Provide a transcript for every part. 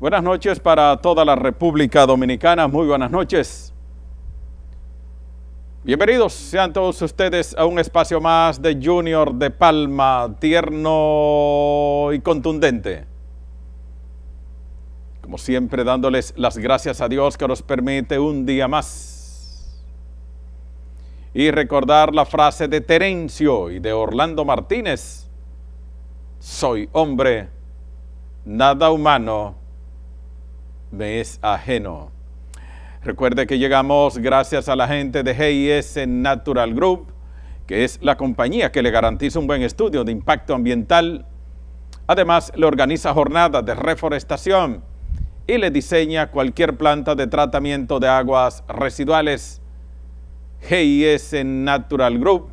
Buenas noches para toda la República Dominicana, muy buenas noches. Bienvenidos sean todos ustedes a un espacio más de Junior de Palma, tierno y contundente. Como siempre, dándoles las gracias a Dios que nos permite un día más. Y recordar la frase de Terencio y de Orlando Martínez: soy hombre, nada humano me es ajeno. Recuerde que llegamos gracias a la gente de GIS Natural Group, que es la compañía que le garantiza un buen estudio de impacto ambiental. Además, le organiza jornadas de reforestación y le diseña cualquier planta de tratamiento de aguas residuales. GIS Natural Group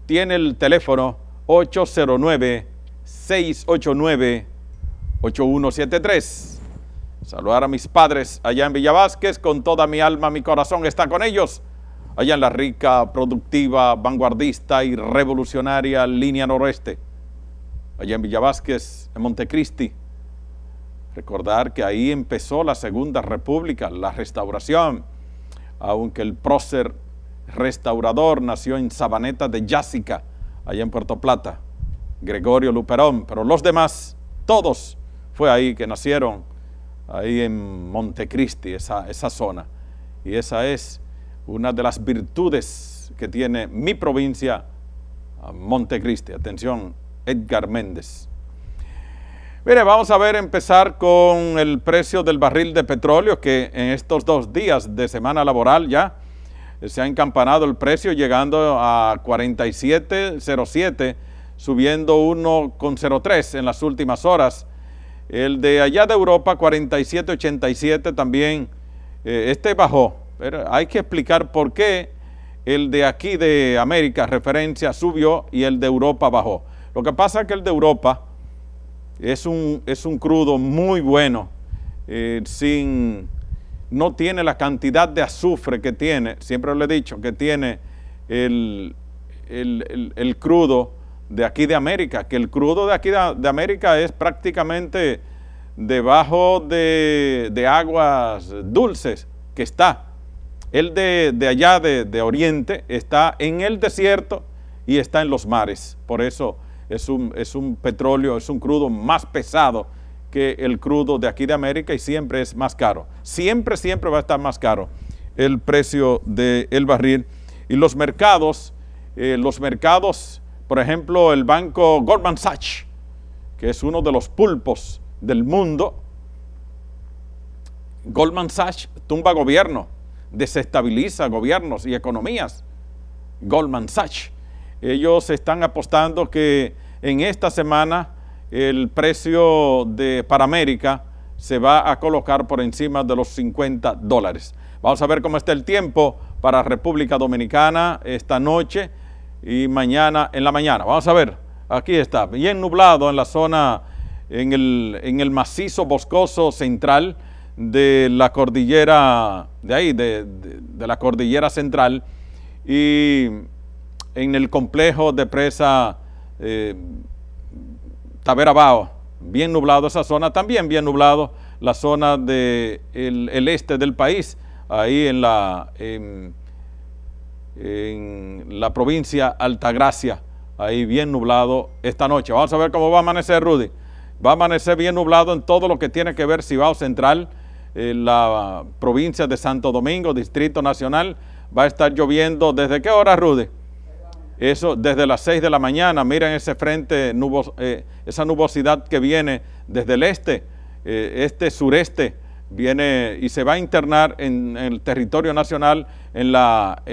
tiene el teléfono 809-689-8173. Saludar a mis padres allá en Villa Vázquez, con toda mi alma, mi corazón está con ellos, allá en la rica, productiva, vanguardista y revolucionaria línea noroeste, allá en Villa Vázquez, en Montecristi. Recordar que ahí empezó la Segunda República, la restauración, aunque el prócer restaurador nació en Sabaneta de Jássica, allá en Puerto Plata, Gregorio Luperón, pero los demás, todos, fue ahí que nacieron, ahí en Montecristi, esa zona. Y esa es una de las virtudes que tiene mi provincia, Montecristi. Atención, Edgar Méndez. Mire, vamos a empezar con el precio del barril de petróleo, que en estos 2 días de semana laboral ya se ha encampanado el precio, llegando a 47.07, subiendo 1.03 en las últimas horas. El de allá de Europa, 47.87 también, este bajó. Pero hay que explicar por qué el de aquí de América, referencia, subió y el de Europa bajó. Lo que pasa es que el de Europa es un crudo muy bueno, no tiene la cantidad de azufre que tiene, siempre le he dicho, que tiene el crudo de aquí de América, que el crudo de aquí de América es prácticamente debajo de aguas dulces que está. El de allá de Oriente está en el desierto y está en los mares. Por eso es un petróleo, es un crudo más pesado que el crudo de aquí de América y siempre es más caro. Siempre va a estar más caro el precio del barril. Y los mercados, por ejemplo, el banco Goldman Sachs, que es uno de los pulpos del mundo, Goldman Sachs tumba gobierno, desestabiliza gobiernos y economías. Goldman Sachs, ellos están apostando que en esta semana el precio para América se va a colocar por encima de los $50. Vamos a ver cómo está el tiempo para República Dominicana esta noche y mañana en la mañana. Vamos a ver, aquí está, bien nublado en la zona, en el macizo boscoso central de la cordillera, de ahí, de la cordillera central, y en el complejo de presa Taberabao, bien nublado esa zona, también bien nublado la zona del este del país, ahí en la provincia Altagracia, ahí bien nublado esta noche. Vamos a ver cómo va a amanecer, Rudy. Va a amanecer bien nublado en todo lo que tiene que ver Cibao Central, la provincia de Santo Domingo, Distrito Nacional. Va a estar lloviendo, ¿desde qué hora, Rudy? Eso, desde las 6 de la mañana. Miren ese frente, esa nubosidad que viene desde el sureste, viene y se va a internar en el territorio nacional, en la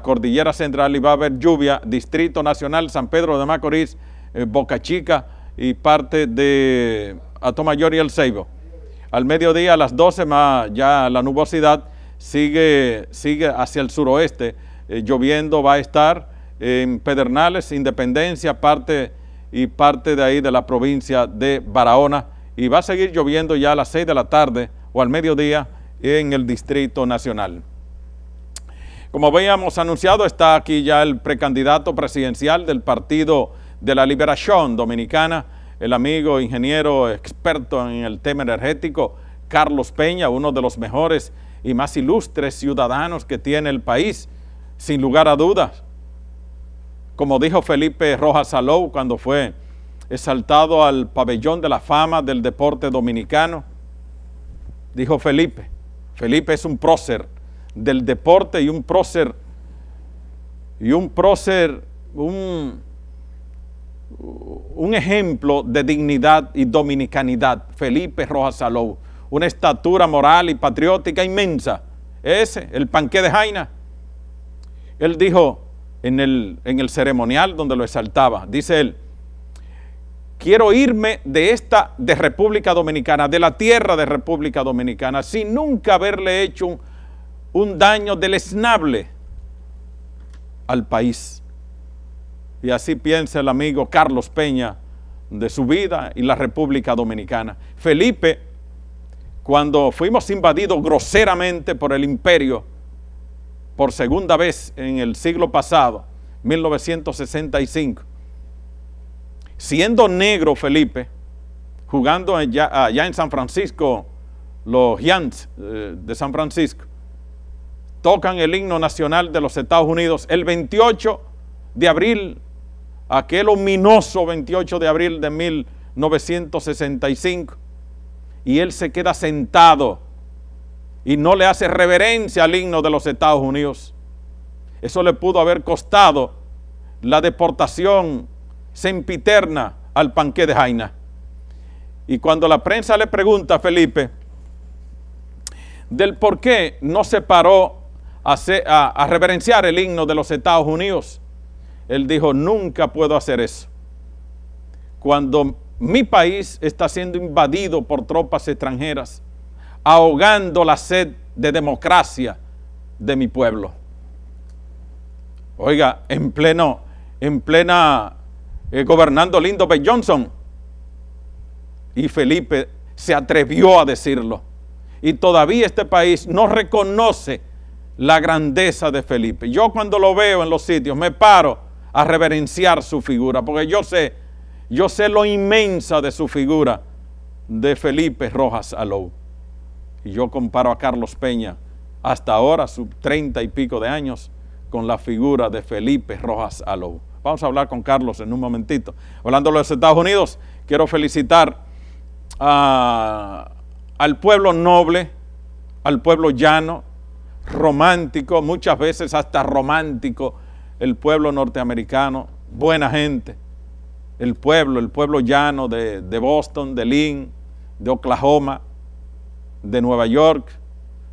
cordillera central, y va a haber lluvia, Distrito Nacional, San Pedro de Macorís, Boca Chica y parte de Atomayor y El Ceibo. Al mediodía, a las 12, ya la nubosidad sigue hacia el suroeste, lloviendo. Va a estar en Pedernales, Independencia, parte de ahí de la provincia de Barahona, y va a seguir lloviendo ya a las 6 de la tarde o al mediodía en el Distrito Nacional. Como habíamos anunciado, está aquí ya el precandidato presidencial del Partido de la Liberación Dominicana, el amigo ingeniero experto en el tema energético, Carlos Peña, uno de los mejores y más ilustres ciudadanos que tiene el país, sin lugar a dudas. Como dijo Felipe Rojas Alou cuando fue exaltado al pabellón de la fama del deporte dominicano, dijo Felipe es un prócer del deporte y un prócer, un ejemplo de dignidad y dominicanidad. Felipe Rojas Alou, una estatura moral y patriótica inmensa. Ese, el panqué de Jaina. Él dijo en el ceremonial donde lo exaltaba, dice él: quiero irme de República Dominicana, de la tierra de República Dominicana, sin nunca haberle hecho un daño deleznable al país. Y así piensa el amigo Carlos Peña de su vida y la República Dominicana. Felipe, cuando fuimos invadidos groseramente por el imperio, por segunda vez en el siglo pasado, 1965, siendo negro Felipe, jugando allá en San Francisco, los Giants de San Francisco, tocan el himno nacional de los Estados Unidos el 28 de abril, aquel ominoso 28 de abril de 1965, y él se queda sentado y no le hace reverencia al himno de los Estados Unidos. Eso le pudo haber costado la deportación sempiterna al panqué de Jaina. Y cuando la prensa le pregunta a Felipe del por qué no se paró a reverenciar el himno de los Estados Unidos, él dijo: nunca puedo hacer eso. Cuando mi país está siendo invadido por tropas extranjeras, ahogando la sed de democracia de mi pueblo. Oiga, en plena gobernando Lyndon B. Johnson, y Felipe se atrevió a decirlo, y todavía este país no reconoce la grandeza de Felipe. Yo cuando lo veo en los sitios me paro a reverenciar su figura, porque yo sé lo inmensa de su figura, de Felipe Rojas Alou. Y yo comparo a Carlos Peña, hasta ahora, sus 30 y pico de años, con la figura de Felipe Rojas Alou. Vamos a hablar con Carlos en un momentito. Hablando de los Estados Unidos, quiero felicitar al pueblo noble, al pueblo llano, romántico, muchas veces hasta romántico, el pueblo norteamericano, buena gente, el pueblo llano de Boston, de Lynn, de Oklahoma, de Nueva York,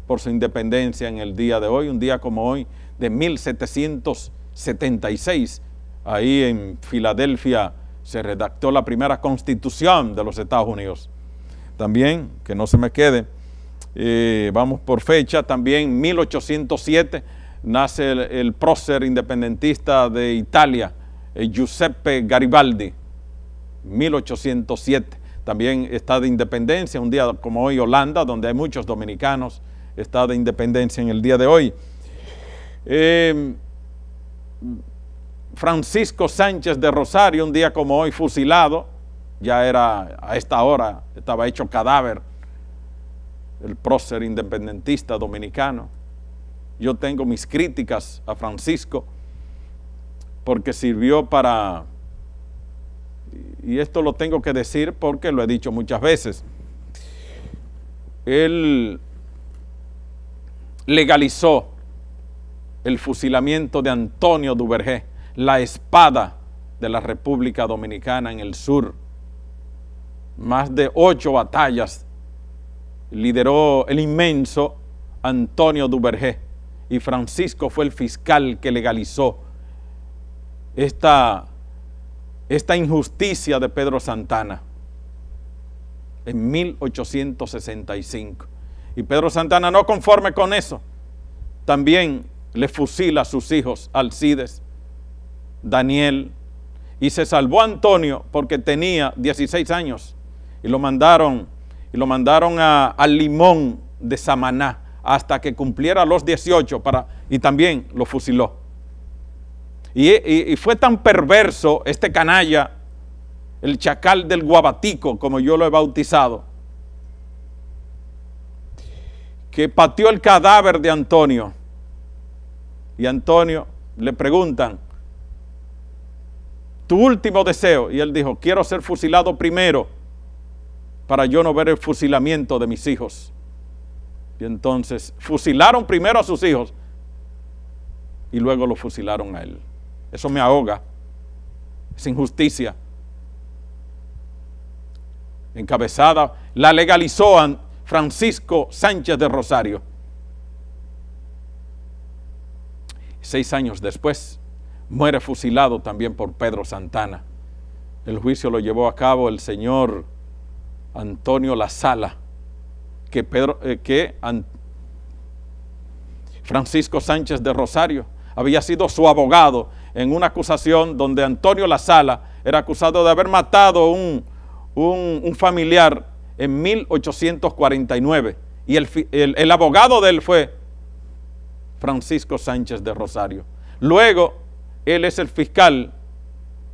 por su independencia en el día de hoy, un día como hoy, de 1776, ahí en Filadelfia se redactó la primera constitución de los Estados Unidos. También, que no se me quede, vamos por fecha, también 1807 nace el prócer independentista de Italia, Giuseppe Garibaldi, 1807. También está de independencia, un día como hoy, Holanda, donde hay muchos dominicanos, está de independencia en el día de hoy. Francisco Sánchez de Rosario, un día como hoy, fusilado, ya era a esta hora, estaba hecho cadáver, el prócer independentista dominicano. Yo tengo mis críticas a Francisco porque sirvió para, y esto lo tengo que decir porque lo he dicho muchas veces, él legalizó el fusilamiento de Antonio Duvergé, la espada de la República Dominicana en el sur. Más de 8 batallas lideró el inmenso Antonio Duvergé, y Francisco fue el fiscal que legalizó esta injusticia de Pedro Santana en 1865. Y Pedro Santana, no conforme con eso, también le fusila a sus hijos, Alcides, Daniel, y se salvó a Antonio porque tenía 16 años y lo mandaron al Limón de Samaná hasta que cumpliera los 18 y también lo fusiló. Y fue tan perverso este canalla el chacal del Guabatico, como yo lo he bautizado, que pateó el cadáver de Antonio. Y a Antonio le preguntan, tu último deseo, y él dijo, quiero ser fusilado primero para yo no ver el fusilamiento de mis hijos. Y entonces fusilaron primero a sus hijos y luego lo fusilaron a él. Eso me ahoga, es injusticia. Encabezada, la legalizó Francisco Sánchez de Rosario. 6 años después, muere fusilado también por Pedro Santana. El juicio lo llevó a cabo el señor Antonio La Sala, que Francisco Sánchez de Rosario había sido su abogado en una acusación donde Antonio La Sala era acusado de haber matado un familiar en 1849 y el abogado de él fue Francisco Sánchez de Rosario. Luego, él es el fiscal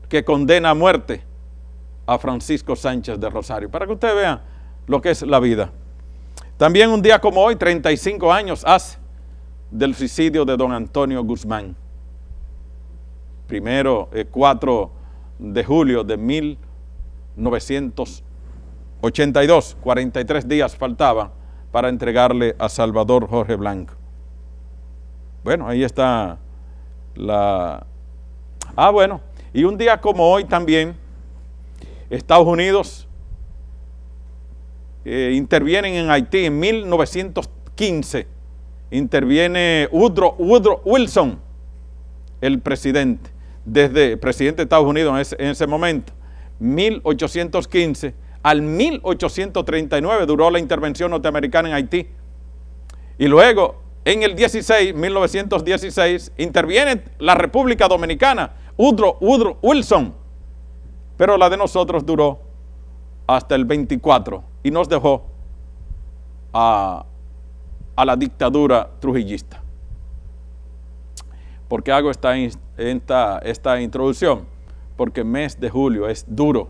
que condena a muerte a Francisco Sánchez de Rosario, para que ustedes vean lo que es la vida. También un día como hoy, 35 años hace del suicidio de don Antonio Guzmán. Primero, 4 de julio de 1982, 43 días faltaban para entregarle a Salvador Jorge Blanco. Bueno, ahí está bueno, y un día como hoy también, Estados Unidos intervienen en Haití en 1915, interviene Woodrow Wilson, el presidente de Estados Unidos en ese momento, 1815 al 1839 duró la intervención norteamericana en Haití. Y luego, en el 1916, interviene la República Dominicana, Woodrow Wilson, pero la de nosotros duró hasta el 24 y nos dejó a la dictadura trujillista. ¿Por qué hago esta introducción? Porque el mes de julio es duro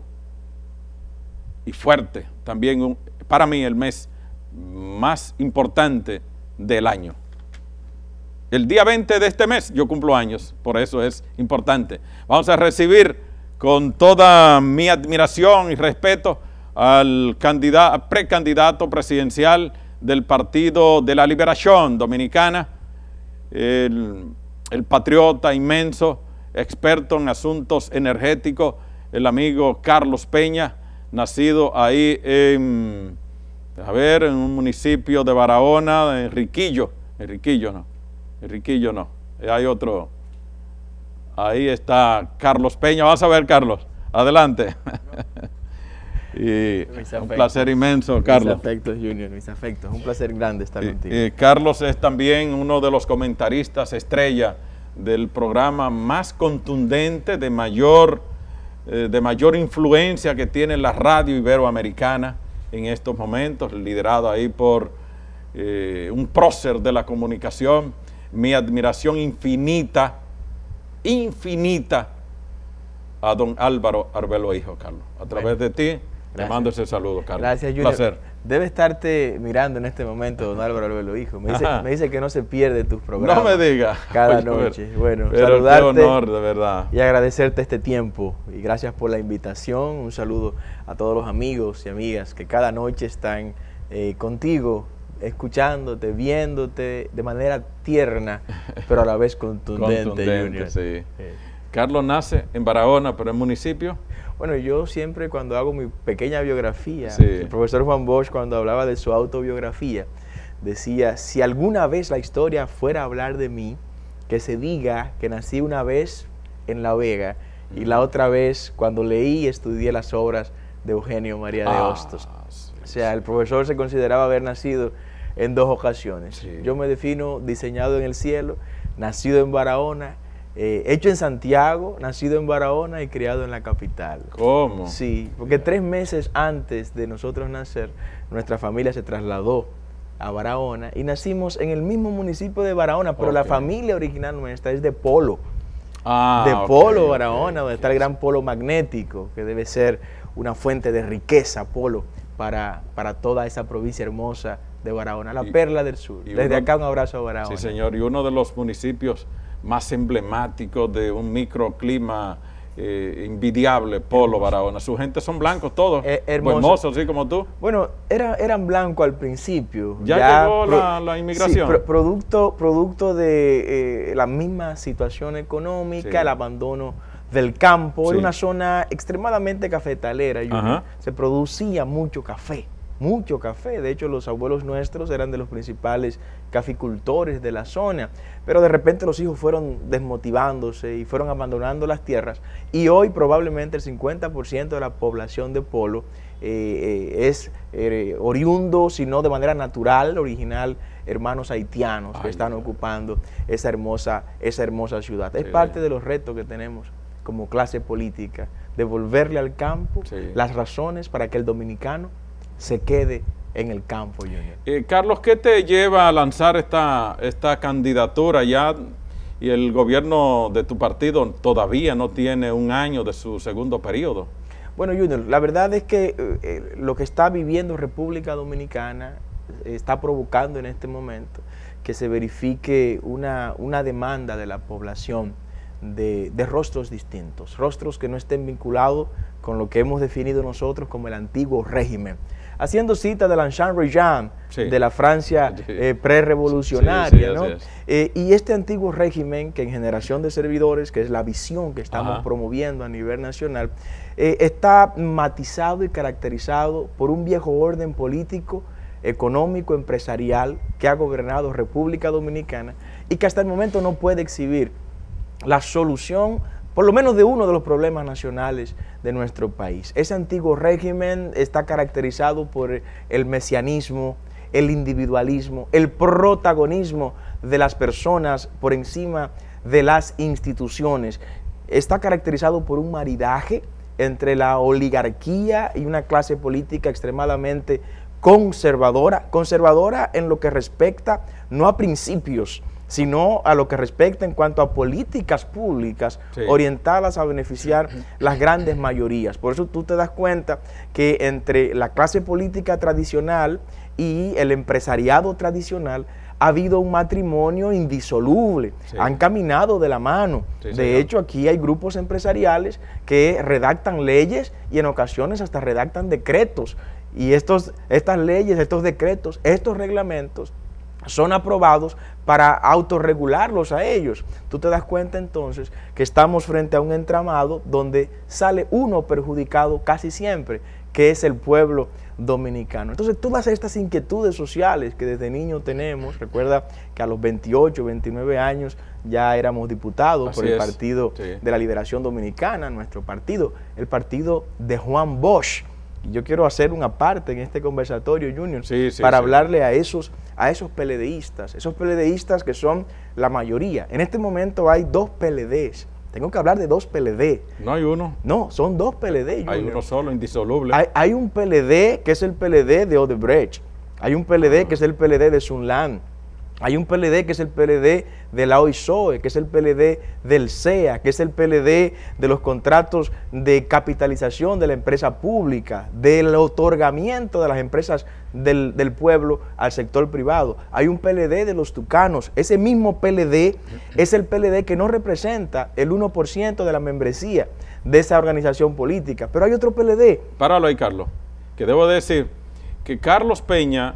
y fuerte, también para mí el mes más importante del año. El día 20 de este mes yo cumplo años, por eso es importante. Vamos a recibir con toda mi admiración y respeto al precandidato presidencial del Partido de la Liberación Dominicana, el patriota inmenso, experto en asuntos energéticos, el amigo Carlos Peña, nacido ahí en un municipio de Barahona, Enriquillo no, hay otro, ahí está Carlos Peña. Vamos a ver, Carlos, adelante. Y un placer inmenso, Carlos. Mis afectos, Junior, mis afectos, un placer grande estar contigo. Carlos es también uno de los comentaristas estrella del programa más contundente, de mayor influencia que tiene la radio iberoamericana en estos momentos, liderado ahí por un prócer de la comunicación. Mi admiración infinita a don Álvaro Arbelo Hijo, Carlos. A través de ti, te mando ese saludo, Carlos. Gracias, Junior. Un placer. Debe estarte mirando en este momento, don Álvaro Arbelo Hijo. Me dice que no se pierde tus programas. No me digas. Cada noche. Bueno, pero saludarte. Qué honor, de verdad. Y agradecerte este tiempo. Y gracias por la invitación. Un saludo a todos los amigos y amigas que cada noche están contigo, escuchándote, viéndote de manera tierna, pero a la vez contundente, Junior. Sí. Carlos nace en Barahona, pero en municipio. Bueno, yo siempre cuando hago mi pequeña biografía, sí. El profesor Juan Bosch cuando hablaba de su autobiografía, decía, si alguna vez la historia fuera a hablar de mí, que se diga que nací una vez en La Vega y la otra vez cuando leí y estudié las obras de Eugenio María de Hostos. Sí, o sea, el profesor se consideraba haber nacido en 2 ocasiones. Sí. Yo me defino diseñado en el cielo, nacido en Barahona, hecho en Santiago, nacido en Barahona y criado en la capital. ¿Cómo? Sí, porque 3 meses antes de nosotros nacer, nuestra familia se trasladó a Barahona y nacimos en el mismo municipio de Barahona, pero la familia original nuestra es de Polo. de Polo, Barahona, donde está el gran polo magnético, que debe ser una fuente de riqueza, Polo, para toda esa provincia hermosa de Barahona, la perla del sur. Desde acá un abrazo a Barahona. Sí, señor, y uno de los municipios más emblemáticos de un microclima envidiable, Polo, Barahona. Su gente son blancos todos, hermosos, así como tú. Bueno, eran blancos al principio. Ya llegó la inmigración. Sí, producto de la misma situación económica, sí, el abandono del campo. Sí. Era una zona extremadamente cafetalera. Se producía mucho café. Mucho café, de hecho los abuelos nuestros eran de los principales caficultores de la zona, pero de repente los hijos fueron desmotivándose y fueron abandonando las tierras, y hoy probablemente el 50% de la población de Polo es oriundo, si no de manera natural, original, hermanos haitianos que están ocupando esa hermosa ciudad. Es parte de los retos que tenemos como clase política, devolverle al campo las razones para que el dominicano se quede en el campo, Junior. Carlos, ¿qué te lleva a lanzar esta candidatura ya? Y el gobierno de tu partido todavía no tiene un año de su segundo periodo. Bueno, Junior, la verdad es que lo que está viviendo República Dominicana está provocando en este momento que se verifique una demanda de la población de rostros distintos, rostros que no estén vinculados con lo que hemos definido nosotros como el antiguo régimen, haciendo cita de l'Ancien Régime, de la Francia prerevolucionaria, ¿no? Y este antiguo régimen, que en generación de servidores, que es la visión que estamos promoviendo a nivel nacional, está matizado y caracterizado por un viejo orden político, económico, empresarial, que ha gobernado República Dominicana y que hasta el momento no puede exhibir la solución, por lo menos de uno de los problemas nacionales de nuestro país. Ese antiguo régimen está caracterizado por el mesianismo, el individualismo, el protagonismo de las personas por encima de las instituciones. Está caracterizado por un maridaje entre la oligarquía y una clase política extremadamente conservadora en lo que respecta no a principios, sino a lo que respecta en cuanto a políticas públicas orientadas a beneficiar las grandes mayorías. Por eso tú te das cuenta que entre la clase política tradicional y el empresariado tradicional ha habido un matrimonio indisoluble, han caminado de la mano. De hecho, aquí hay grupos empresariales que redactan leyes y en ocasiones hasta redactan decretos. Y estas leyes, estos decretos, estos reglamentos son aprobados para autorregularlos a ellos. Tú te das cuenta entonces que estamos frente a un entramado donde sale uno perjudicado casi siempre, que es el pueblo dominicano. Entonces todas estas inquietudes sociales que desde niño tenemos, recuerda que a los 28, 29 años ya éramos diputados por el Partido de la Liberación Dominicana, nuestro partido, el partido de Juan Bosch. Yo quiero hacer una parte en este conversatorio, Junior, para hablarle a esos PLDistas, esos PLDistas que son la mayoría. En este momento hay 2 PLDs. Tengo que hablar de 2 PLD. No hay uno. No, son 2 PLD, Junior. Hay uno solo, indisoluble. Hay un PLD que es el PLD de Odebrecht. Hay un PLD que es el PLD de Sunland. Hay un PLD que es el PLD de la OISOE, que es el PLD del CEA, que es el PLD de los contratos de capitalización de la empresa pública, del otorgamiento de las empresas del pueblo al sector privado. Hay un PLD de los tucanos. Ese mismo PLD es el PLD que no representa el 1% de la membresía de esa organización política. Pero hay otro PLD. Páralo ahí, Carlos, que debo decir que Carlos Peña,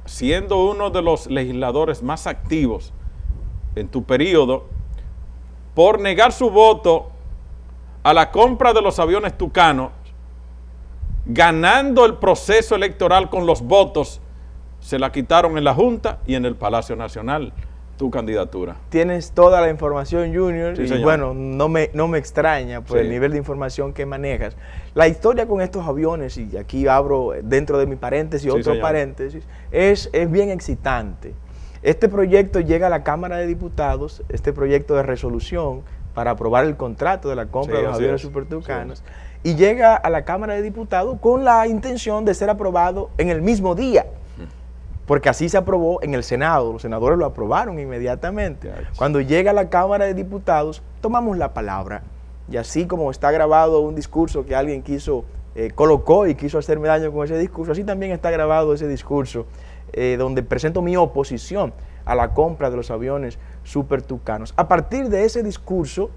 siendo uno de los legisladores más activos en tu periodo, por negar su voto a la compra de los aviones tucanos, ganando el proceso electoral con los votos, se la quitaron en la Junta y en el Palacio Nacional, tu candidatura. Tienes toda la información, Junior, y bueno, no me extraña por el nivel de información que manejas. La historia con estos aviones, y aquí abro dentro de mi paréntesis otro paréntesis, es bien excitante. Este proyecto llega a la Cámara de Diputados, este proyecto de resolución para aprobar el contrato de la compra de los aviones supertucanos, y llega a la Cámara de Diputados con la intención de ser aprobado en el mismo día. porque así se aprobó en el Senado, los senadores lo aprobaron inmediatamente. Cuando llega a la Cámara de Diputados, tomamos la palabra, y así como está grabado un discurso que alguien colocó y quiso hacerme daño con ese discurso, así también está grabado ese discurso donde presento mi oposición a la compra de los aviones Super Tucanos. A partir de ese discurso,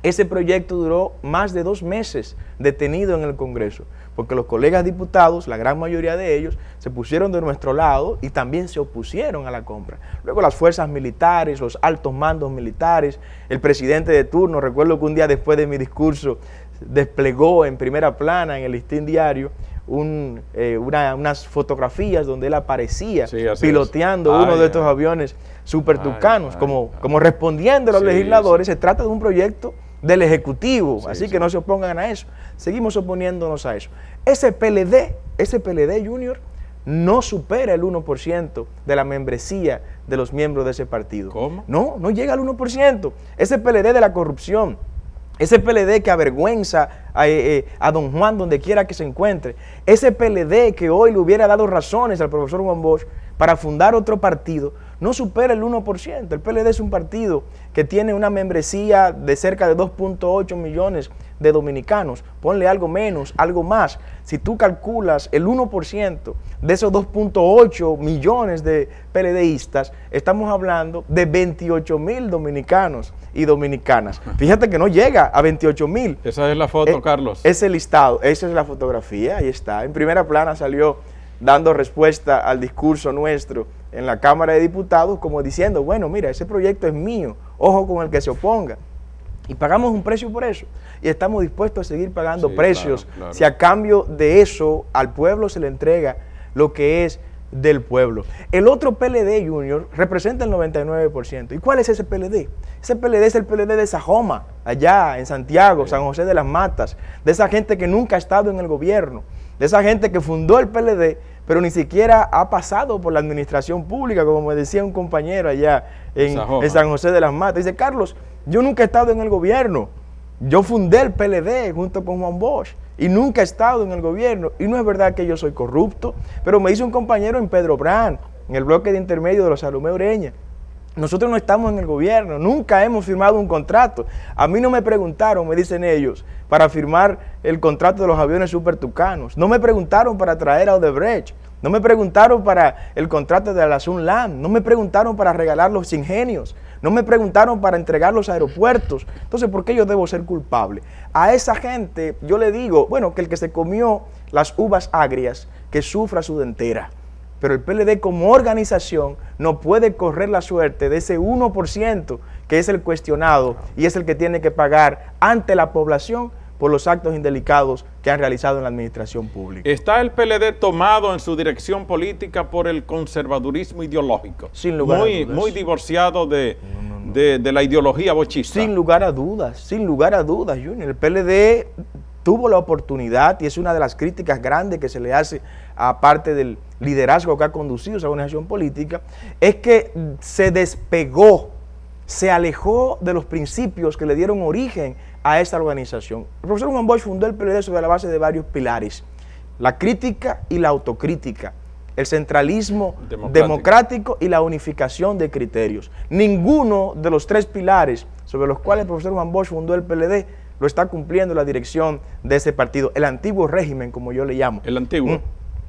ese proyecto duró más de 2 meses detenido en el Congreso, porque los colegas diputados, la gran mayoría de ellos, se pusieron de nuestro lado y también se opusieron a la compra. Luego las fuerzas militares, los altos mandos militares, el presidente de turno, recuerdo que un día después de mi discurso desplegó en primera plana en el Listín Diario unas fotografías donde él aparecía piloteando uno de estos aviones Super Tucanos, como respondiendo a los legisladores. Se trata de un proyecto del Ejecutivo, así que no se opongan a eso. Seguimos oponiéndonos a eso. Ese PLD Junior no supera el 1% de la membresía de los miembros de ese partido. ¿Cómo? No llega al 1%. Ese PLD de la corrupción, ese PLD que avergüenza a don Juan donde quiera que se encuentre, ese PLD que hoy le hubiera dado razones al profesor Juan Bosch para fundar otro partido, no supera el 1%. El PLD es un partido que tiene una membresía de cerca de 2.8 millones de dominicanos. Ponle algo menos, algo más. Si tú calculas el 1% de esos 2.8 millones de PLDistas, estamos hablando de 28,000 dominicanos y dominicanas. Fíjate que no llega a 28,000. Esa es la foto, Carlos. Ese listado, esa es la fotografía, ahí está. En primera plana salió dando respuesta al discurso nuestro en la Cámara de Diputados, como diciendo, bueno, mira, ese proyecto es mío, ojo con el que se oponga. Y pagamos un precio por eso, y estamos dispuestos a seguir pagando precios, claro. Si a cambio de eso al pueblo se le entrega lo que es del pueblo. El otro PLD Junior representa el 99%. ¿Y cuál es ese PLD? Ese PLD es el PLD de Sajoma, allá en Santiago, San José de las Matas, de esa gente que nunca ha estado en el gobierno, de esa gente que fundó el PLD, pero ni siquiera ha pasado por la administración pública, como me decía un compañero allá en San José de las Matas. Dice, Carlos, yo nunca he estado en el gobierno, yo fundé el PLD junto con Juan Bosch y nunca he estado en el gobierno, y no es verdad que yo soy corrupto, pero me dice un compañero en Pedro Brán, en el bloque de intermedio de los Salomé Ureña, nosotros no estamos en el gobierno, nunca hemos firmado un contrato. A mí no me preguntaron, me dicen ellos, para firmar el contrato de los aviones Super Tucanos. No me preguntaron para traer a Odebrecht. No me preguntaron para el contrato de la Sunlam. No me preguntaron para regalar los ingenios. No me preguntaron para entregar los aeropuertos. Entonces, ¿por qué yo debo ser culpable? A esa gente yo le digo, bueno, que el que se comió las uvas agrias, que sufra su dentera. Pero el PLD como organización no puede correr la suerte de ese 1% que es el cuestionado y es el que tiene que pagar ante la población por los actos indelicados que han realizado en la administración pública. ¿Está el PLD tomado en su dirección política por el conservadurismo ideológico? Sin lugar a dudas. Muy divorciado de la ideología bochista. Sin lugar a dudas, Junior. El PLD tuvo la oportunidad, y es una de las críticas grandes que se le hace a parte del liderazgo que ha conducido esa organización política, es que se despegó, se alejó de los principios que le dieron origen a esta organización. El profesor Juan Bosch fundó el PLD sobre la base de varios pilares: la crítica y la autocrítica, el centralismo democrático y la unificación de criterios. Ninguno de los 3 pilares sobre los cuales el profesor Juan Bosch fundó el PLD lo está cumpliendo la dirección de ese partido, el antiguo régimen, como yo le llamo. El antiguo.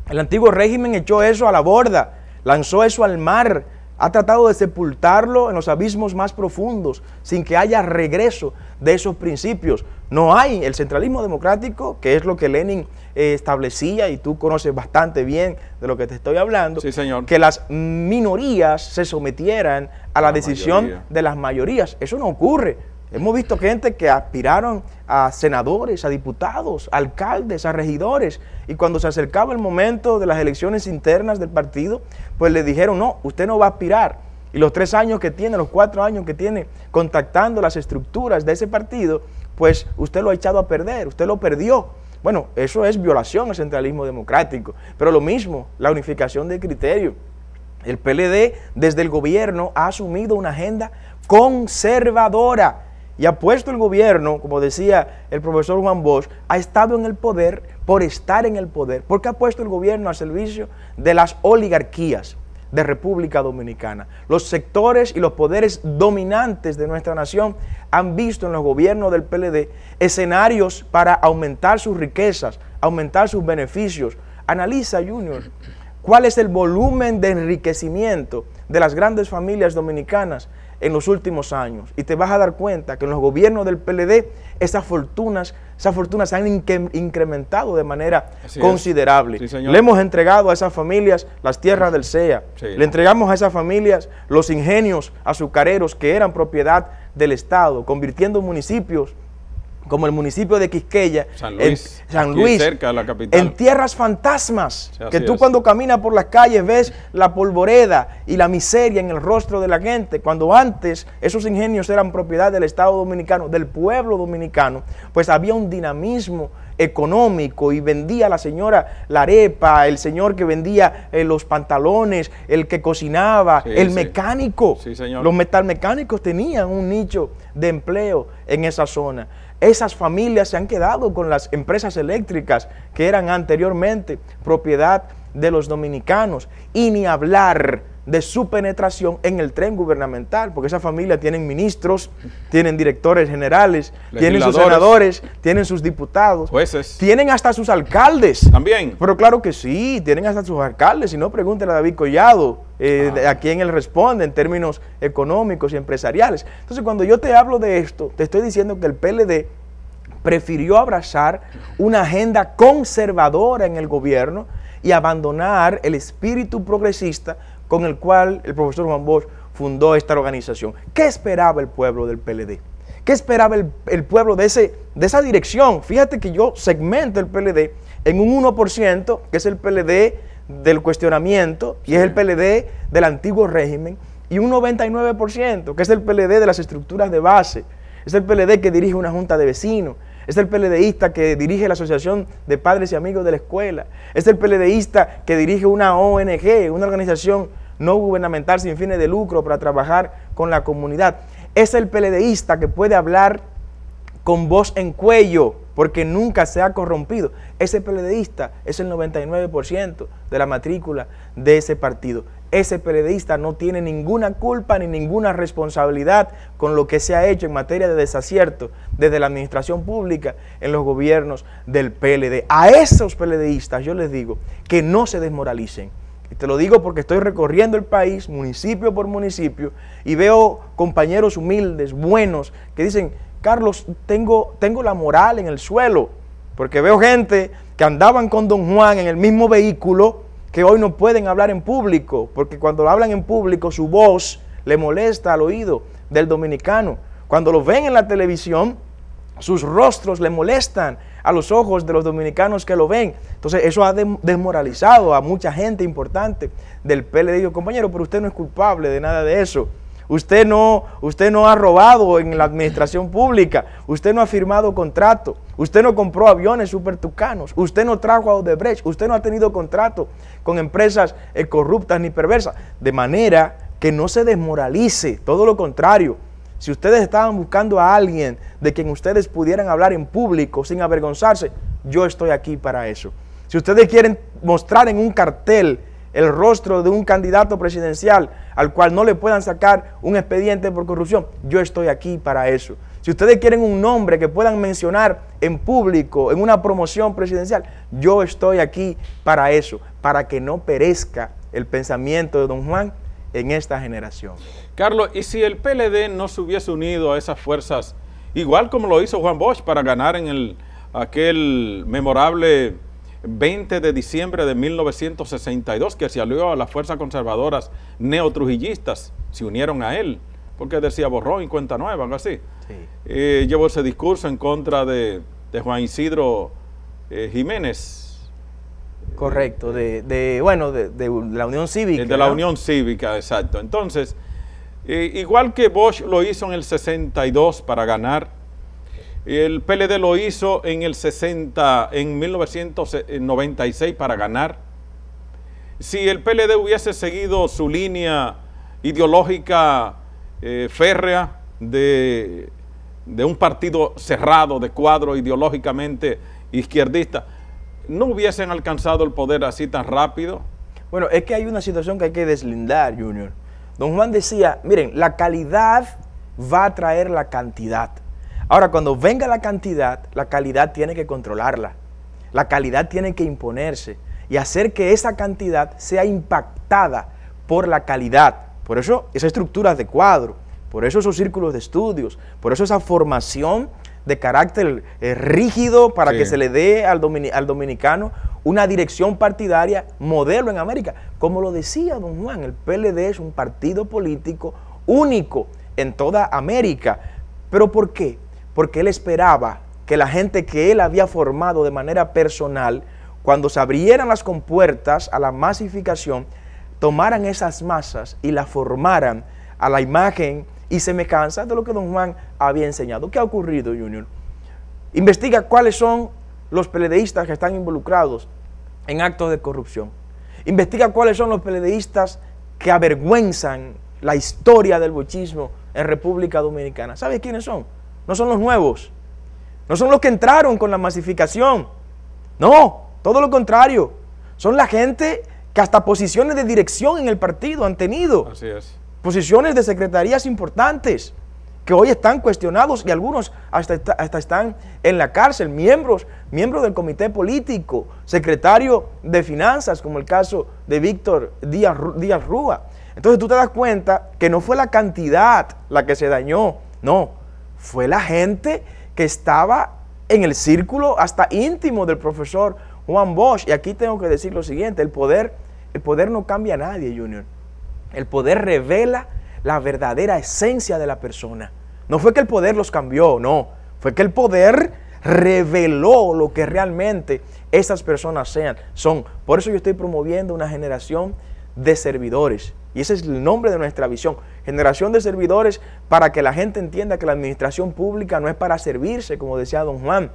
El antiguo régimen echó eso a la borda, lanzó eso al mar, ha tratado de sepultarlo en los abismos más profundos, sin que haya regreso de esos principios. No hay el centralismo democrático, que es lo que Lenin establecía, y tú conoces bastante bien de lo que te estoy hablando, sí, señor, que las minorías se sometieran a la decisión de las mayorías. Eso no ocurre. Hemos visto gente que aspiraron a senadores, a diputados, a alcaldes, a regidores, y cuando se acercaba el momento de las elecciones internas del partido, pues le dijeron, no, usted no va a aspirar. Y los 3 años que tiene, los 4 años que tiene contactando las estructuras de ese partido, pues usted lo ha echado a perder, usted lo perdió. Bueno, eso es violación al centralismo democrático, pero lo mismo, la unificación de criterios. El PLD desde el gobierno ha asumido una agenda conservadora, y ha puesto el gobierno, como decía el profesor Juan Bosch, ha estado en el poder por estar en el poder, porque ha puesto el gobierno al servicio de las oligarquías. de República Dominicana. Los sectores y los poderes dominantes de nuestra nación han visto en los gobiernos del PLD escenarios para aumentar sus riquezas, aumentar sus beneficios. Analiza, Junior, cuál es el volumen de enriquecimiento de las grandes familias dominicanas en los últimos años y te vas a dar cuenta que en los gobiernos del PLD esas fortunas se han incrementado de manera considerable. Sí, señor. Le hemos entregado a esas familias las tierras del CEA, sí. Le entregamos a esas familias los ingenios azucareros que eran propiedad del Estado, convirtiendo municipios como el municipio de Quisqueya, San Luis, cerca de la capital, en tierras fantasmas, sí, que tú cuando caminas por las calles ves la polvoreda y la miseria en el rostro de la gente, cuando antes esos ingenios eran propiedad del Estado Dominicano, del pueblo dominicano, pues había un dinamismo económico y vendía la señora la arepa, el señor que vendía los pantalones, el que cocinaba, sí, el sí. mecánico. Sí, señor. Los metalmecánicos tenían un nicho de empleo en esa zona. Esas familias se han quedado con las empresas eléctricas que eran anteriormente propiedad de los dominicanos, y ni hablar de su penetración en el tren gubernamental, porque esas familias tienen ministros, tienen directores generales, tienen sus senadores, tienen sus diputados, jueces, tienen hasta sus alcaldes. También. Pero claro que sí, tienen hasta sus alcaldes, si no pregúntale a David Collado, a quien él responde en términos económicos y empresariales. Entonces, cuando yo te hablo de esto, te estoy diciendo que el PLD prefirió abrazar una agenda conservadora en el gobierno y abandonar el espíritu progresista con el cual el profesor Juan Bosch fundó esta organización. ¿Qué esperaba el pueblo del PLD? ¿Qué esperaba el pueblo de esa dirección? Fíjate que yo segmento el PLD en un 1%, que es el PLD del cuestionamiento, y es el PLD del antiguo régimen, y un 99%, que es el PLD de las estructuras de base, es el PLD que dirige una junta de vecinos, es el PLDista que dirige la Asociación de Padres y Amigos de la Escuela, es el PLDista que dirige una ONG, una organización no gubernamental sin fines de lucro para trabajar con la comunidad. Es el PLDista que puede hablar con voz en cuello porque nunca se ha corrompido. Ese PLDista es el 99% de la matrícula de ese partido. Ese PLDista no tiene ninguna culpa ni ninguna responsabilidad con lo que se ha hecho en materia de desacierto desde la administración pública en los gobiernos del PLD. A esos PLDistas yo les digo que no se desmoralicen. Y te lo digo porque estoy recorriendo el país, municipio por municipio, y veo compañeros humildes, buenos, que dicen: Carlos, tengo la moral en el suelo, porque veo gente que andaban con don Juan en el mismo vehículo, que hoy no pueden hablar en público, porque cuando hablan en público su voz le molesta al oído del dominicano. Cuando los ven en la televisión, sus rostros le molestan a los ojos de los dominicanos que lo ven. Entonces eso ha desmoralizado a mucha gente importante del PLD. Digo, compañero, pero usted no es culpable de nada de eso. Usted no ha robado en la administración pública, usted no ha firmado contrato, usted no compró aviones supertucanos, usted no trajo a Odebrecht, usted no ha tenido contrato con empresas corruptas ni perversas, de manera que no se desmoralice, todo lo contrario. Si ustedes estaban buscando a alguien de quien ustedes pudieran hablar en público sin avergonzarse, yo estoy aquí para eso. Si ustedes quieren mostrar en un cartel el rostro de un candidato presidencial al cual no le puedan sacar un expediente por corrupción, yo estoy aquí para eso. Si ustedes quieren un nombre que puedan mencionar en público, en una promoción presidencial, yo estoy aquí para eso, para que no perezca el pensamiento de don Juan en esta generación. Carlos, ¿y si el PLD no se hubiese unido a esas fuerzas, igual como lo hizo Juan Bosch para ganar en aquel memorable 20 de diciembre de 1962, que se alió a las fuerzas conservadoras neotrujillistas, se unieron a él, porque decía borrón y cuenta nueva, algo así. Sí. Llevó ese discurso en contra de Juan Isidro Jiménez. Correcto, de la Unión Cívica. De la Unión Cívica, exacto. Entonces, igual que Bosch lo hizo en el 62 para ganar, el PLD lo hizo en el 1996 para ganar. Si el PLD hubiese seguido su línea ideológica férrea de un partido cerrado, de cuadro ideológicamente izquierdista, ¿no hubiesen alcanzado el poder así tan rápido? Bueno, es que hay una situación que hay que deslindar, Junior. Don Juan decía, miren, la calidad va a traer la cantidad. Ahora, cuando venga la cantidad, la calidad tiene que controlarla. La calidad tiene que imponerse y hacer que esa cantidad sea impactada por la calidad. Por eso esa estructura de cuadro, por eso esos círculos de estudios, por eso esa formación de carácter rígido para que se le dé al dominicano una dirección partidaria modelo en América. Como lo decía don Juan, el PLD es un partido político único en toda América. ¿Pero por qué? Porque él esperaba que la gente que él había formado de manera personal, cuando se abrieran las compuertas a la masificación, tomaran esas masas y las formaran a la imagen y semejanza de lo que don Juan había enseñado. ¿Qué ha ocurrido, Junior? Investiga cuáles son los PLDistas que están involucrados en actos de corrupción. Investiga cuáles son los PLDistas que avergüenzan la historia del bochismo en República Dominicana. ¿Sabe quiénes son? No son los nuevos. No son los que entraron con la masificación. No, todo lo contrario. Son la gente que hasta posiciones de dirección en el partido han tenido. Así es. Posiciones de secretarías importantes que hoy están cuestionados y algunos hasta están en la cárcel, miembros del comité político, secretario de finanzas, como el caso de Víctor Díaz Rúa. Entonces tú te das cuenta que no fue la cantidad la que se dañó, no, fue la gente que estaba en el círculo hasta íntimo del profesor Juan Bosch. Y aquí tengo que decir lo siguiente, el poder no cambia a nadie, Junior. El poder revela la verdadera esencia de la persona. No fue que el poder los cambió, no. Fue que el poder reveló lo que realmente esas personas son. Por eso yo estoy promoviendo una generación de servidores. Y ese es el nombre de nuestra visión. Generación de servidores para que la gente entienda que la administración pública no es para servirse, como decía don Juan.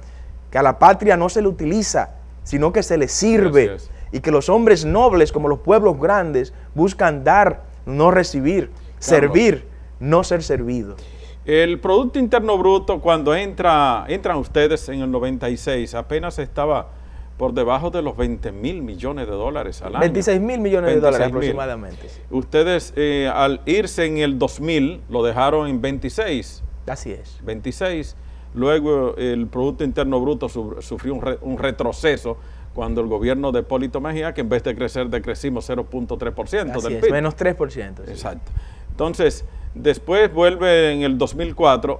Que a la patria no se le utiliza, sino que se le sirve. Y que los hombres nobles, como los pueblos grandes, buscan dar, no recibir, servir, no ser servido. El Producto Interno Bruto, cuando entran ustedes en el 96, apenas estaba por debajo de los 20.000 millones de dólares al año. 26.000 millones de dólares aproximadamente. Ustedes al irse en el 2000 lo dejaron en 26. Así es. 26. Luego el Producto Interno Bruto sufrió un retroceso cuando el gobierno de Hipólito Mejía, que en vez de crecer, decrecimos 0.3% del PIB. Menos 3%. Sí. Exacto. Entonces, después vuelve en el 2004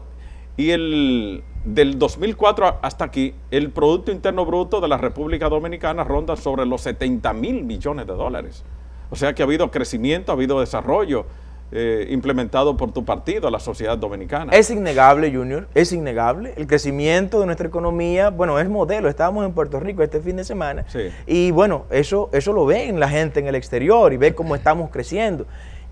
y del 2004 hasta aquí, el Producto Interno Bruto de la República Dominicana ronda sobre los 70.000 millones de dólares. O sea que ha habido crecimiento, ha habido desarrollo implementado por tu partido, la sociedad dominicana. Es innegable, Junior, es innegable. El crecimiento de nuestra economía, bueno, es modelo. Estábamos en Puerto Rico este fin de semana y bueno, eso lo ven la gente en el exterior y ve cómo estamos creciendo.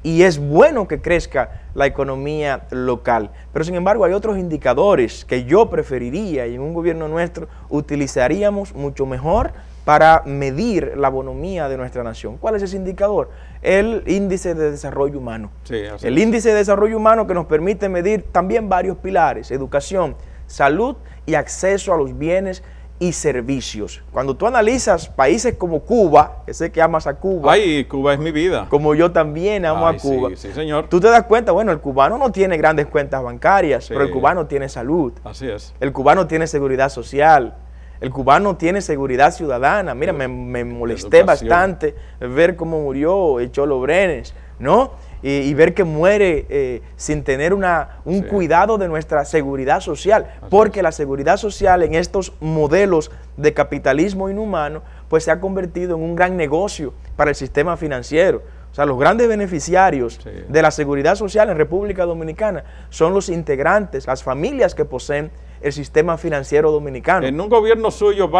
Y es bueno que crezca la economía local. Pero sin embargo hay otros indicadores que yo preferiría y en un gobierno nuestro utilizaríamos mucho mejor para medir la bonomía de nuestra nación. ¿Cuál es ese indicador? El índice de desarrollo humano. El índice de desarrollo humano que nos permite medir también varios pilares: educación, salud y acceso a los bienes y servicios. Cuando tú analizas países como Cuba, que sé que amas a Cuba. Ay, Cuba es mi vida. Como yo también amo a Cuba. Sí, señor. Tú te das cuenta, bueno, el cubano no tiene grandes cuentas bancarias, pero el cubano tiene salud. Así es. El cubano tiene seguridad social. El cubano tiene seguridad ciudadana. Mira, me molesté bastante ver cómo murió el Cholo Brenes, ¿no? Y ver que muere sin tener un cuidado de nuestra seguridad social, porque la seguridad social en estos modelos de capitalismo inhumano, pues se ha convertido en un gran negocio para el sistema financiero. O sea, los grandes beneficiarios de la seguridad social en República Dominicana son los integrantes, las familias que poseen el sistema financiero dominicano. En un gobierno suyo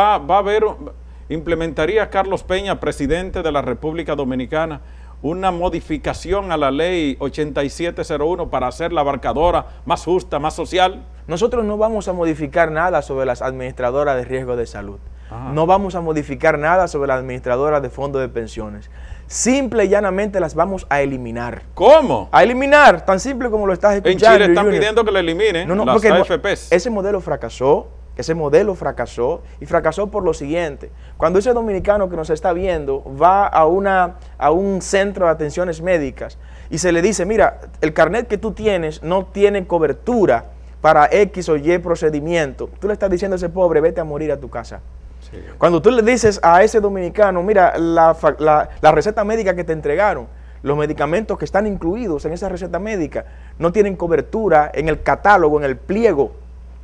implementaría Carlos Peña, presidente de la República Dominicana, una modificación a la ley 8701 para hacerla abarcadora, más justa, más social. Nosotros no vamos a modificar nada sobre las administradoras de riesgo de salud. No vamos a modificar nada sobre las administradoras de fondos de pensiones. Simple y llanamente las vamos a eliminar. ¿Cómo? A eliminar, tan simple como lo estás escuchando. En Chile están pidiendo que le eliminen las AFPs. Ese modelo fracasó. y fracasó por lo siguiente. Cuando ese dominicano que nos está viendo va a una a un centro de atenciones médicas y se le dice, mira, el carnet que tú tienes no tiene cobertura para X o Y procedimiento, tú le estás diciendo a ese pobre, vete a morir a tu casa. Sí. Cuando tú le dices a ese dominicano, mira, la receta médica que te entregaron, los medicamentos que están incluidos en esa receta médica no tienen cobertura en el catálogo, en el pliego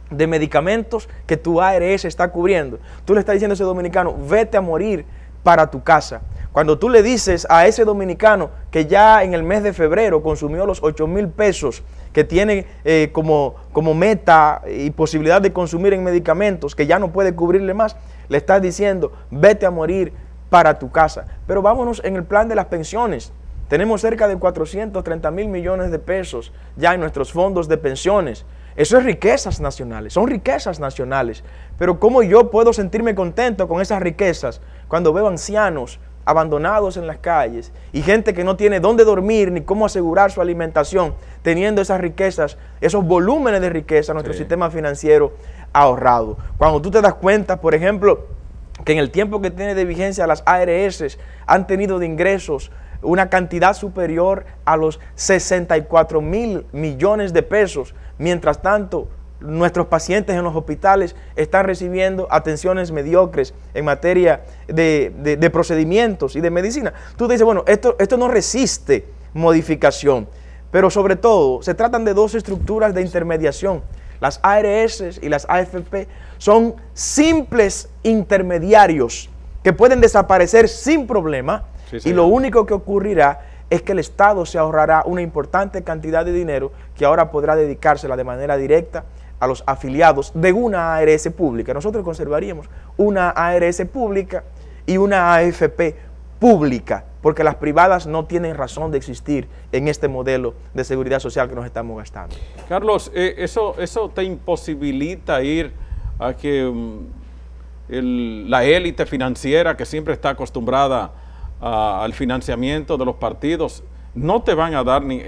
de medicamentos que tu ARS está cubriendo. Tú le estás diciendo a ese dominicano, vete a morir para tu casa. Cuando tú le dices a ese dominicano que ya en el mes de febrero consumió los 8,000 pesos que tiene como meta y posibilidad de consumir en medicamentos, que ya no puede cubrirle más, le estás diciendo, vete a morir para tu casa. Pero vámonos en el plan de las pensiones. Tenemos cerca de 430,000 millones de pesos ya en nuestros fondos de pensiones. Eso es riquezas nacionales, son riquezas nacionales. Pero ¿cómo yo puedo sentirme contento con esas riquezas cuando veo ancianos abandonados en las calles y gente que no tiene dónde dormir ni cómo asegurar su alimentación, teniendo esas riquezas, esos volúmenes de riqueza, nuestro sistema financiero ahorrado? Cuando tú te das cuenta, por ejemplo, que en el tiempo que tiene de vigencia las ARS han tenido de ingresos una cantidad superior a los 64,000 millones de pesos, mientras tanto nuestros pacientes en los hospitales están recibiendo atenciones mediocres en materia de procedimientos y de medicina. Tú dices, bueno, esto no resiste modificación, pero sobre todo se tratan de dos estructuras de intermediación. Las ARS y las AFP son simples intermediarios que pueden desaparecer sin problema, y lo único que ocurrirá es que el Estado se ahorrará una importante cantidad de dinero que ahora podrá dedicársela de manera directa a los afiliados de una ARS pública. Nosotros conservaríamos una ARS pública y una AFP pública, porque las privadas no tienen razón de existir en este modelo de seguridad social que nos estamos gastando. Carlos, eso te imposibilita ir a que la élite financiera que siempre está acostumbrada al financiamiento de los partidos, no te van a dar ni...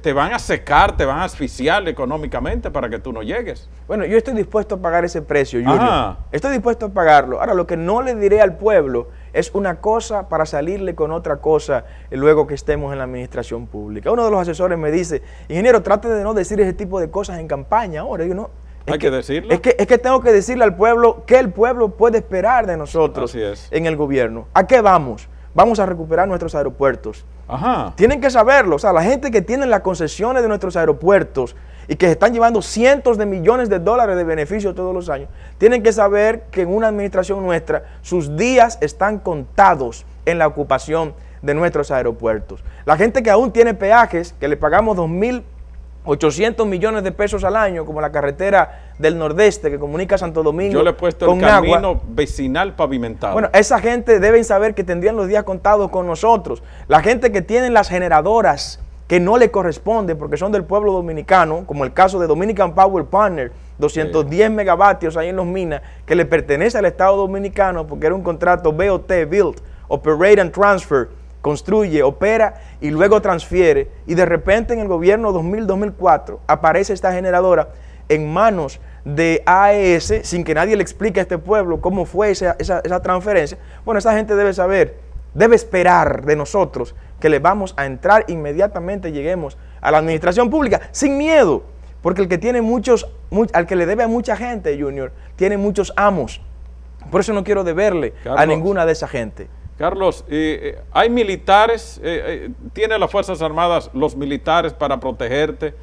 Te van a secar, te van a asfixiar económicamente para que tú no llegues. Bueno, yo estoy dispuesto a pagar ese precio, Junior. Ajá. Estoy dispuesto a pagarlo. Ahora, lo que no le diré al pueblo es una cosa para salirle con otra cosa luego que estemos en la administración pública. Uno de los asesores me dice, ingeniero, trate de no decir ese tipo de cosas en campaña. Ahora, yo no... Hay que decirlo. Es que tengo que decirle al pueblo qué el pueblo puede esperar de nosotros en el gobierno. ¿A qué vamos? Vamos a recuperar nuestros aeropuertos. Ajá. Tienen que saberlo. O sea, la gente que tiene las concesiones de nuestros aeropuertos y que se están llevando cientos de millones de dólares de beneficio todos los años, tienen que saber que en una administración nuestra sus días están contados en la ocupación de nuestros aeropuertos. La gente que aún tiene peajes, que le pagamos 2.800 millones de pesos al año, como la carretera del Nordeste que comunica Santo Domingo con Nagua. Yo le he puesto el camino vecinal pavimentado. Bueno, esa gente deben saber que tendrían los días contados con nosotros. La gente que tiene las generadoras que no le corresponden porque son del pueblo dominicano, como el caso de Dominican Power Partner, 210 megavatios ahí en Los Minas, que le pertenece al Estado Dominicano porque era un contrato BOT, Build, Operate and Transfer, construye, opera y luego transfiere, y de repente en el gobierno 2000-2004 aparece esta generadora en manos de AES sin que nadie le explique a este pueblo cómo fue esa transferencia. Bueno, esa gente debe saber, debe esperar de nosotros que le vamos a entrar inmediatamente, lleguemos a la administración pública sin miedo, porque el que tiene al que le debe a mucha gente, Junior, tiene muchos amos. Por eso no quiero deberle a ninguna de esa gente. Carlos, hay militares, tiene las Fuerzas Armadas los militares para protegerte,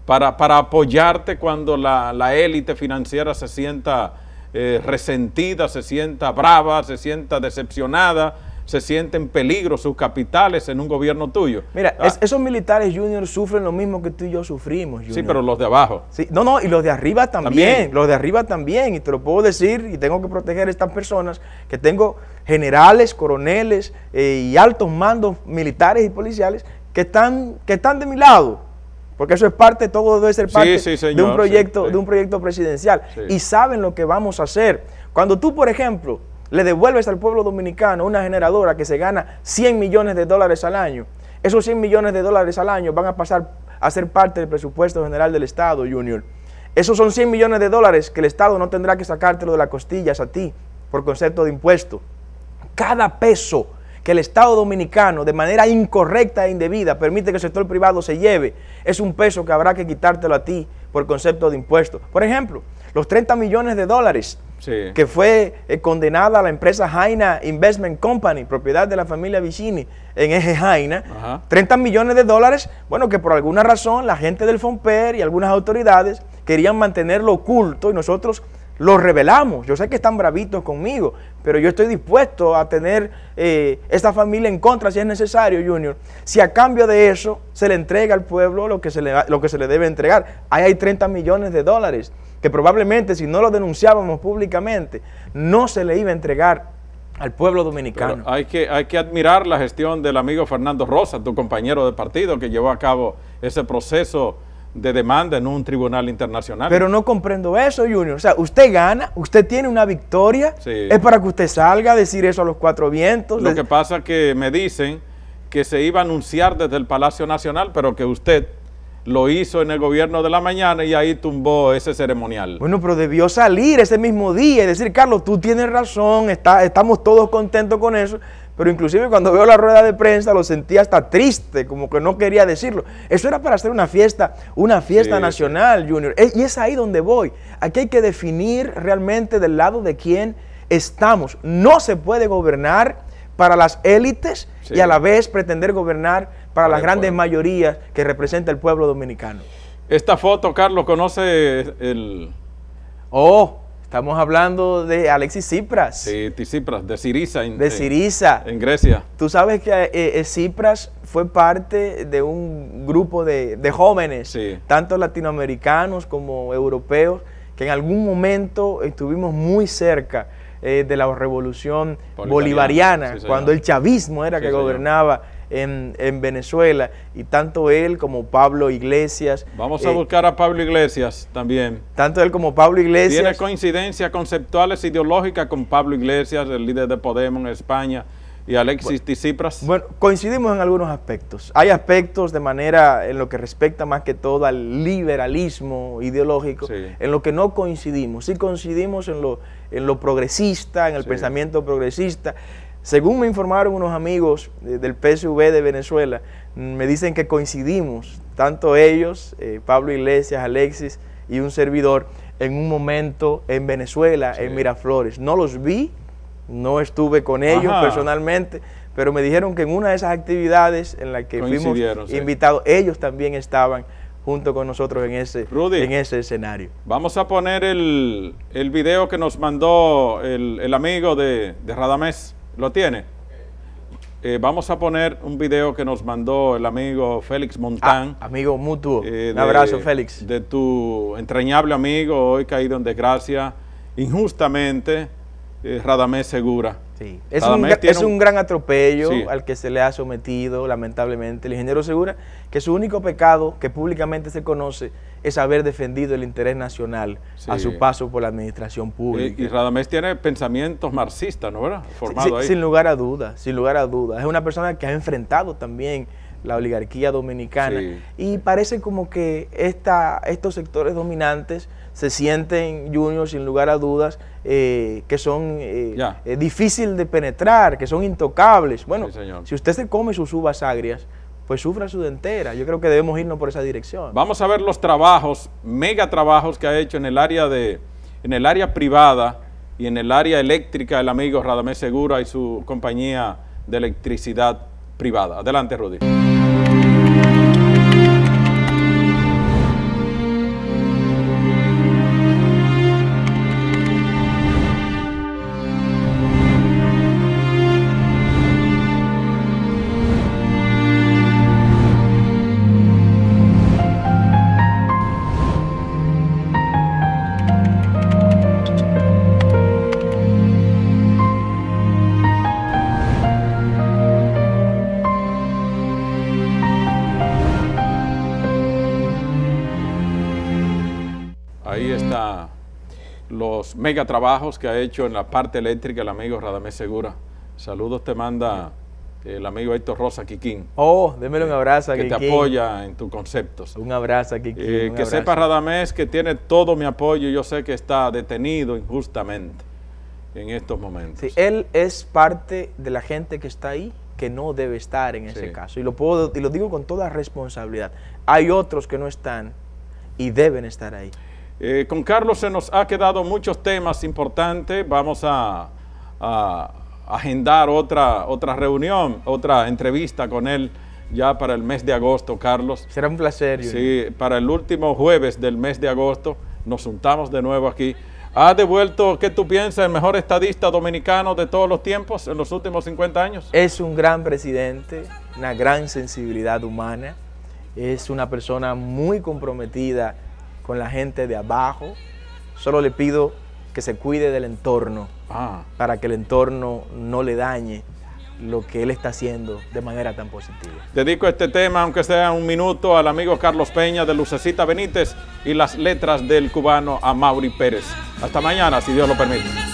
para apoyarte cuando la élite financiera se sienta resentida, se sienta brava, se sienta decepcionada, se siente en peligro sus capitales en un gobierno tuyo. Mira, esos militares, Junior, sufren lo mismo que tú y yo sufrimos, Junior. Sí, pero los de abajo. Sí, no, y los de arriba también, los de arriba también, y te lo puedo decir, y tengo que proteger a estas personas, que tengo generales, coroneles y altos mandos militares y policiales que están de mi lado, porque eso es parte, todo debe ser parte de un proyecto presidencial, y saben lo que vamos a hacer. Cuando tú, por ejemplo, le devuelves al pueblo dominicano una generadora que se gana 100 millones de dólares al año, esos 100 millones de dólares al año van a pasar a ser parte del presupuesto general del Estado, Junior. Esos son 100 millones de dólares que el Estado no tendrá que sacártelo de las costillas a ti por concepto de impuesto. Cada peso que el Estado dominicano de manera incorrecta e indebida permite que el sector privado se lleve, es un peso que habrá que quitártelo a ti por concepto de impuestos. Por ejemplo, los 30 millones de dólares que fue condenada la empresa Jaina Investment Company, propiedad de la familia Vicini en Eje Jaina. 30 millones de dólares, bueno, que por alguna razón la gente del FONPER y algunas autoridades querían mantenerlo oculto y nosotros lo revelamos. Yo sé que están bravitos conmigo, pero yo estoy dispuesto a tener esta familia en contra si es necesario, Junior. Si a cambio de eso se le entrega al pueblo lo que se le debe entregar. Ahí hay 30 millones de dólares que probablemente si no lo denunciábamos públicamente, no se le iba a entregar al pueblo dominicano. Pero hay que admirar la gestión del amigo Fernando Rosa, tu compañero de partido, que llevó a cabo ese proceso de demanda en un tribunal internacional. Pero no comprendo eso, Junior. O sea, usted gana, usted tiene una victoria, sí, es para que usted salga a decir eso a los cuatro vientos. Lo que pasa es que me dicen que se iba a anunciar desde el Palacio Nacional, pero que usted lo hizo en el gobierno de la mañana y ahí tumbó ese ceremonial. Bueno, pero debió salir ese mismo día y decir, Carlos, tú tienes razón, estamos todos contentos con eso. Pero inclusive cuando veo la rueda de prensa lo sentí hasta triste, como que no quería decirlo. Eso era para hacer una fiesta sí, nacional, Junior. Y es ahí donde voy. Aquí hay que definir realmente del lado de quién estamos. No se puede gobernar para las élites sí, y a la vez pretender gobernar para las grandes mayorías que representa el pueblo dominicano. Esta foto, Carlos, ¿conoce el...? Oh, estamos hablando de Alexis Tsipras. Sí, Tsipras, de Syriza. En Grecia. Tú sabes que Tsipras fue parte de un grupo de jóvenes, sí, tanto latinoamericanos como europeos, que en algún momento estuvimos muy cerca de la revolución bolivariana, sí, cuando el chavismo era que gobernaba en Venezuela, y tanto él como Pablo Iglesias. Vamos a buscar a Pablo Iglesias también. Tanto él como Pablo Iglesias. Tiene coincidencias conceptuales ideológicas con Pablo Iglesias, el líder de Podemos en España, y Alexis Tsipras. Bueno, coincidimos en algunos aspectos. Hay aspectos de manera en lo que respecta más que todo al liberalismo ideológico, sí, en lo que no coincidimos. Sí coincidimos en lo progresista, en el sí, pensamiento progresista. Según me informaron unos amigos del PSV de Venezuela, me dicen que coincidimos, tanto ellos, Pablo Iglesias, Alexis y un servidor, en un momento en Venezuela, sí, en Miraflores. No los vi, no estuve con ellos personalmente, pero me dijeron que en una de esas actividades en la que fuimos invitados, sí, ellos también estaban junto con nosotros en ese escenario. Vamos a poner el video que nos mandó el amigo de Radamés. ¿Lo tiene? Vamos a poner un video que nos mandó el amigo Félix Montán. Amigo mutuo. Un abrazo, Félix. De tu entrañable amigo, hoy caído en desgracia, injustamente, Radamés Segura. Sí. Es un gran atropello, sí, al que se le ha sometido, lamentablemente, el ingeniero Segura, que su único pecado que públicamente se conoce es haber defendido el interés nacional, sí, a su paso por la administración pública. Y Radamés tiene pensamientos marxistas, ¿no? ¿Verdad? Formado ahí. Sin lugar a dudas, sin lugar a dudas. Es una persona que ha enfrentado también la oligarquía dominicana, sí, y parece como que estos sectores dominantes se sienten, Junior, sin lugar a dudas, que son difíciles de penetrar, que son intocables. Bueno, sí, si usted se come sus uvas agrias, pues sufra su dentera. Yo creo que debemos irnos por esa dirección. Vamos a ver los trabajos, mega trabajos que ha hecho en el área privada y en el área eléctrica el amigo Radamés Segura y su compañía de electricidad privada. Adelante, Rudy. Ahí está los mega trabajos que ha hecho en la parte eléctrica el amigo Radamés Segura. Saludos te manda el amigo Héctor Rosa Quiquín. Oh, démelo un abrazo a Quiquín. Que te apoya en tus conceptos. Un abrazo a Quiquín. Que sepa Radamés que tiene todo mi apoyo. Yo sé que está detenido injustamente. en estos momentos. Sí, él es parte de la gente que está ahí, que no debe estar en ese caso. Y lo digo con toda responsabilidad. Hay otros que no están y deben estar ahí. Con Carlos se nos ha quedado muchos temas importantes. Vamos a agendar otra reunión, otra entrevista con él ya para el mes de agosto, Carlos. Será un placer. Sí, para el último jueves del mes de agosto nos juntamos de nuevo aquí. ¿Ha devuelto, qué tú piensas, el mejor estadista dominicano de todos los tiempos en los últimos 50 años? Es un gran presidente, una gran sensibilidad humana, es una persona muy comprometida con la gente de abajo. Solo le pido que se cuide del entorno, para que el entorno no le dañe lo que él está haciendo de manera tan positiva. Dedico este tema, aunque sea un minuto, al amigo Carlos Peña de Lucecita Benítez y las letras del cubano Amaury Pérez. Hasta mañana, si Dios lo permite.